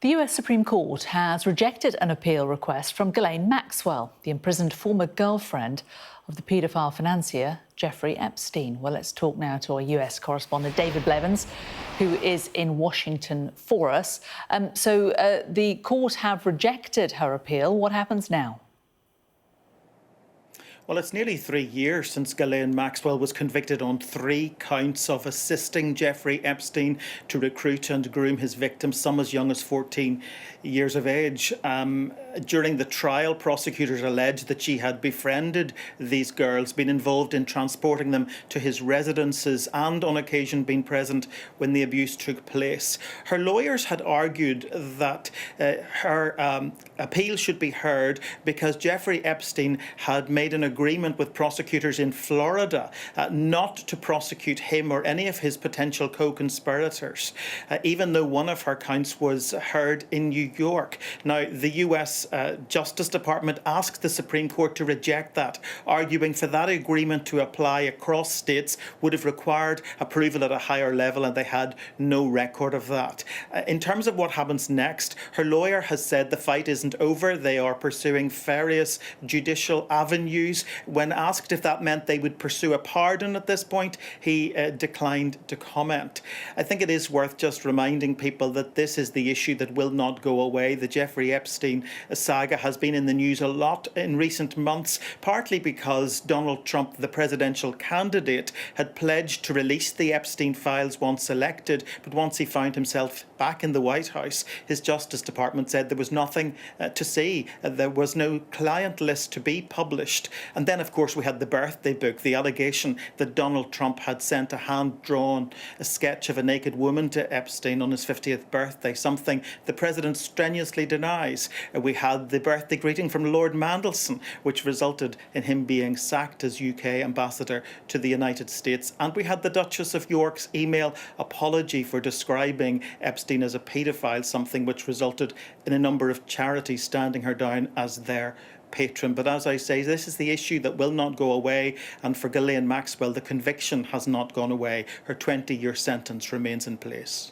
The US Supreme Court has rejected an appeal request from Ghislaine Maxwell, the imprisoned former girlfriend of the paedophile financier Jeffrey Epstein. Well, let's talk now to our US correspondent David Blevins, who is in Washington for us. The court have rejected her appeal. What happens now? Well, it's nearly 3 years since Ghislaine Maxwell was convicted on 3 counts of assisting Jeffrey Epstein to recruit and groom his victims, some as young as 14 years of age. During the trial, prosecutors alleged that she had befriended these girls, been involved in transporting them to his residences, and on occasion been present when the abuse took place. Her lawyers had argued that her appeal should be heard because Jeffrey Epstein had made an agreement with prosecutors in Florida not to prosecute him or any of his potential co-conspirators, even though one of her counts was heard in New York. Now, the US Justice Department asked the Supreme Court to reject that, arguing for that agreement to apply across states would have required approval at a higher level, and they had no record of that. In terms of what happens next, her lawyer has said the fight isn't over. They are pursuing various judicial avenues. When asked if that meant they would pursue a pardon at this point, he declined to comment. I think it is worth just reminding people that this is the issue that will not go away. The Jeffrey Epstein saga has been in the news a lot in recent months, partly because Donald Trump, the presidential candidate, had pledged to release the Epstein files once elected, but once he found himself back in the White House, his Justice Department said there was nothing to see. There was no client list to be published. And then, of course, we had the birthday book, the allegation that Donald Trump had sent a hand-drawn sketch of a naked woman to Epstein on his 50th birthday, something the president strenuously denies. We had the birthday greeting from Lord Mandelson, which resulted in him being sacked as UK ambassador to the United States. And we had the Duchess of York's email apology for describing Epstein as a paedophile, something which resulted in a number of charities standing her down as their patron. But as I say, this is the issue that will not go away, and for Ghislaine Maxwell, the conviction has not gone away. Her 20-year sentence remains in place.